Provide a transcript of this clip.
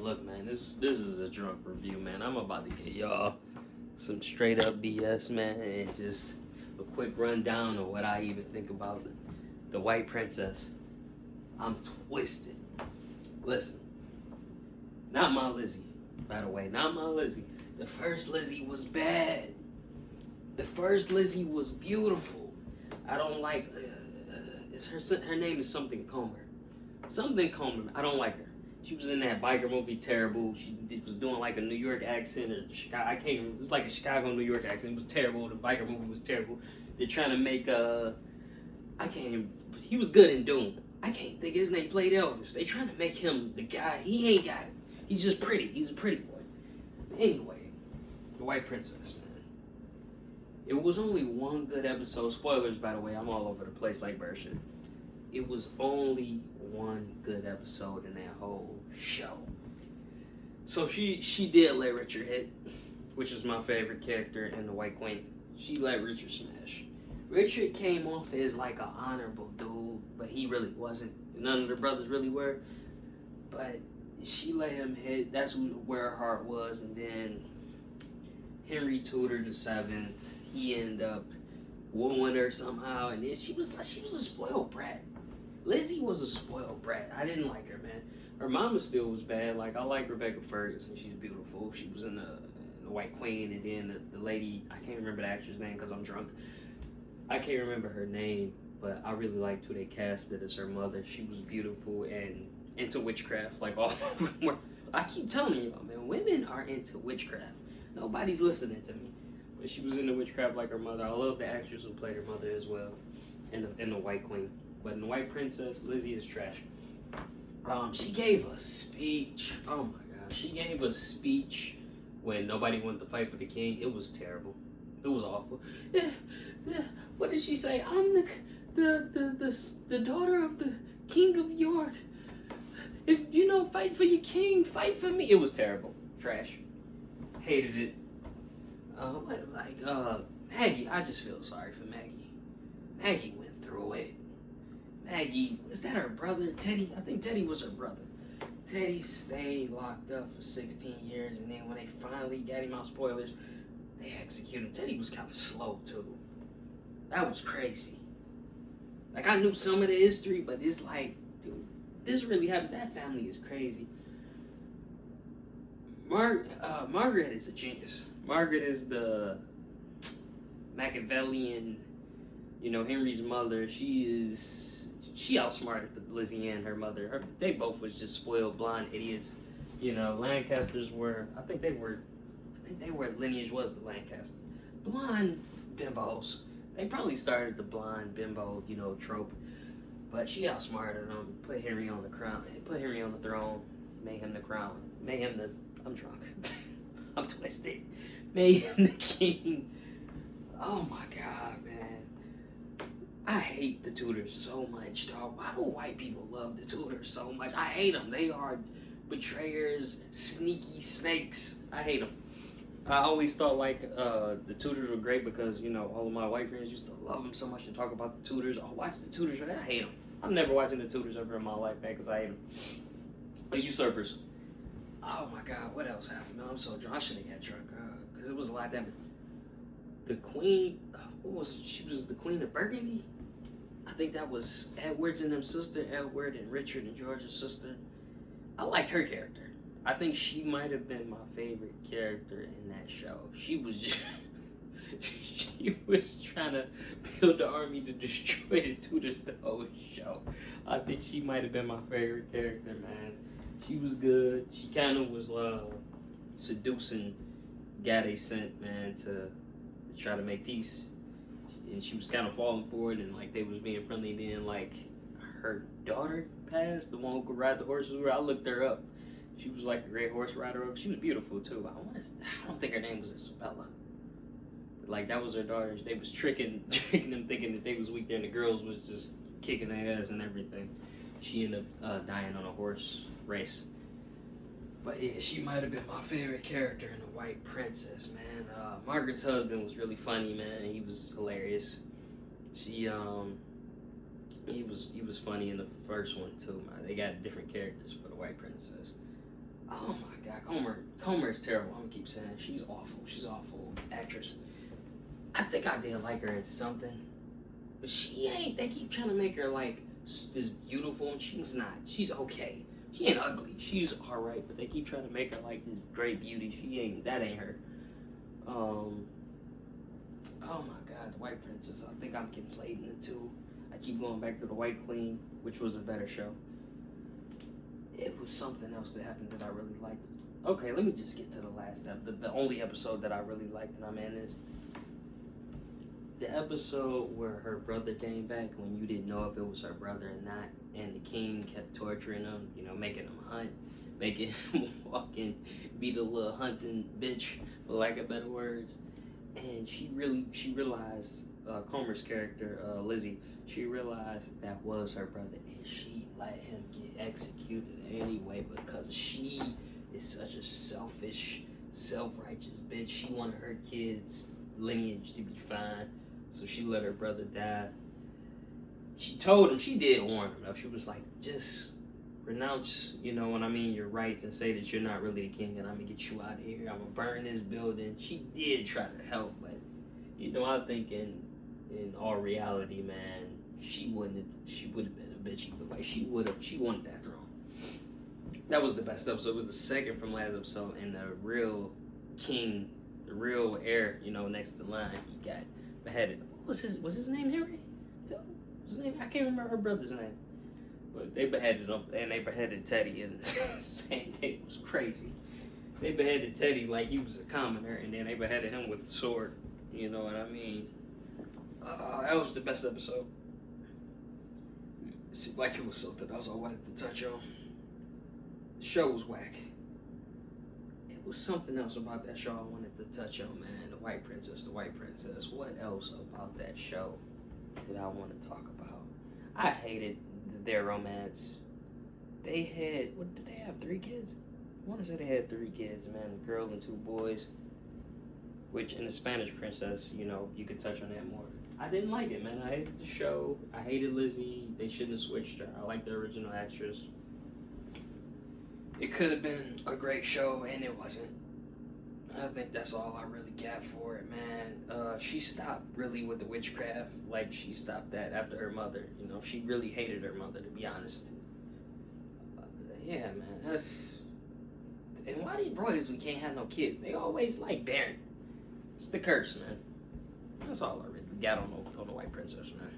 Look, man, this is a drunk review, man. I'm about to get y'all some straight up BS, man, and just a quick rundown of what I even think about the White Princess. I'm twisted. Listen, not my Lizzie, by the way, not my Lizzie. The first Lizzie was bad. The first Lizzie was beautiful. I don't like. Her name is something Comer. Something Comer. I don't like her. She was in that biker movie, terrible. She was doing like a New York accent or Chicago. I can't even. It was like a Chicago, New York accent. It was terrible. The biker movie was terrible. They're trying to make I can't even. He was good in Doom. I can't think his name. Played Elvis. They trying to make him the guy. He ain't got it. He's just pretty. He's a pretty boy. Anyway, the White Princess, man. It was only one good episode. Spoilers, by the way. I'm all over the place like Bershon. It was only one good episode in that whole show. So she did let Richard hit, which is my favorite character in The White Queen. She let Richard smash. Richard came off as like an honorable dude, but he really wasn't. None of the brothers really were. But she let him hit. That's where her heart was. And then Henry Tudor the Seventh, he ended up wooing her somehow. And then she was a spoiled brat. Lizzie was a spoiled brat. I didn't like her, man. Her mama still was bad. Like, I like Rebecca Ferguson. She's beautiful. She was in the White Queen. And then the lady, I can't remember the actress name because I'm drunk. I can't remember her name, but I really liked who they casted as her mother. She was beautiful and into witchcraft. Like, all of them were. I keep telling y'all, man, women are into witchcraft. Nobody's listening to me. But she was into witchcraft like her mother. I love the actress who played her mother as well in the White Queen. But in The White Princess, Lizzie is trash. She gave a speech. Oh my God. She gave a speech when nobody wanted to fight for the king. It was terrible. It was awful. What did she say? I'm the daughter of the King of York. If fight for your king, fight for me. It was terrible. Trash. Hated it. Maggie, I just feel sorry for Maggie. Maggie went through it. Maggie, is that her brother, Teddy? I think Teddy was her brother. Teddy stayed locked up for 16 years, and then when they finally got him out, spoilers, they executed him. Teddy was kind of slow, too. That was crazy. Like, I knew some of the history, but it's like, dude, this really happened. That family is crazy. Margaret is a genius. Margaret is the Machiavellian, Henry's mother. She outsmarted Lizzie and her mother. They both was just spoiled, blind idiots. Lancasters were, I think their lineage was the Lancaster. Blind bimbos. They probably started the blind bimbo, trope. But she outsmarted them, put Henry on the throne, made him the crown, I'm drunk. I'm twisted. Made him the king. Oh my God, man. I hate the Tudors so much, dog. Why do white people love the Tudors so much? I hate them. They are betrayers, sneaky snakes. I hate them. I always thought the Tudors were great because all of my white friends used to love them so much and talk about the Tudors. Oh, watch the Tudors. I hate them. I'm never watching the Tudors ever in my life, man, because I hate them. The usurpers. Oh my God, what else happened? No, I'm so drunk. I shouldn't have got drunk because it was a lot that. The Queen. She was the Queen of Burgundy. I think that was Edward's and them sister, Edward and Richard and George's sister. I liked her character. I think she might have been my favorite character in that show. She was trying to build the army to destroy the Tudors the whole show. I think she might have been my favorite character, man. She was good. She kind of was seducing guy they sent, man, to try to make peace. And she was kind of falling for it, and they was being friendly. Then her daughter passed, the one who could ride the horses. I looked her up. She was like a great horse rider. She was beautiful too. I don't think her name was Isabella. That was her daughter. They was tricking them, thinking that they was weak there, and the girls was just kicking their ass and everything. She ended up dying on a horse race. But yeah, she might have been my favorite character in The White Princess, man. Margaret's husband was really funny, man. He was hilarious. He was funny in the first one too, man. They got different characters for The White Princess. Oh my God, Comer is terrible. I'm gonna keep saying it. She's awful. She's awful actress. I think I did like her in something, but she ain't. They keep trying to make her like this beautiful, and she's not. She's okay. She ain't ugly. She's all right, but they keep trying to make her like this great beauty. She ain't. That ain't her. Oh my God, the White Princess. I think I'm conflating the two. I keep going back to the White Queen, which was a better show. It was something else that happened that I really liked. Okay, let me just get to the last episode. The only episode that I really liked, and I'm in is the episode where her brother came back when you didn't know if it was her brother or not, and the king kept torturing him, you know, making him hunt, making him walk and be the little hunting bitch, for lack of better words. And she realized, Comer's character, Lizzie, she realized that was her brother, and she let him get executed anyway because she is such a selfish, self-righteous bitch. She wanted her kids' lineage to be fine, so she let her brother die. She told him, she did warn him though. She was like, just renounce, you know what I mean, your rights, and say that you're not really the king, and I'm gonna get you out of here. I'm gonna burn this building. She did try to help, but you know, I think in all reality, man, she would have been a bitch either way. She wanted that throne. That was the best episode. It was the second from last episode, and the real king, the real heir, you know, next to the line, he got beheaded. Was his name Henry? His name? I can't remember her brother's name. But they beheaded him, and they beheaded Teddy in the same day. It was crazy. They beheaded Teddy like he was a commoner, and then they beheaded him with a sword. You know what I mean? That was the best episode. It seemed like it was something else I wanted to touch on. The show was whack. It was something else about that show I wanted to touch on, man. The White Princess, the White Princess. What else about that show that I want to talk about? I hated their romance. They had, what did they have, 3 kids? I want to say they had 3 kids, man. A girl and 2 boys. Which in the Spanish Princess, you know, you could touch on that more. I didn't like it, man. I hated the show. I hated Lizzie. They shouldn't have switched her. I like the original actress. It could have been a great show, and it wasn't. I think that's all I really got for it, man. She stopped really with the witchcraft. Like, she stopped that after her mother. You know, she really hated her mother, to be honest. Yeah, man. That's... And why these royals we can't have no kids? They always like barren. It's the curse, man. That's all I really got on the White Princess, man.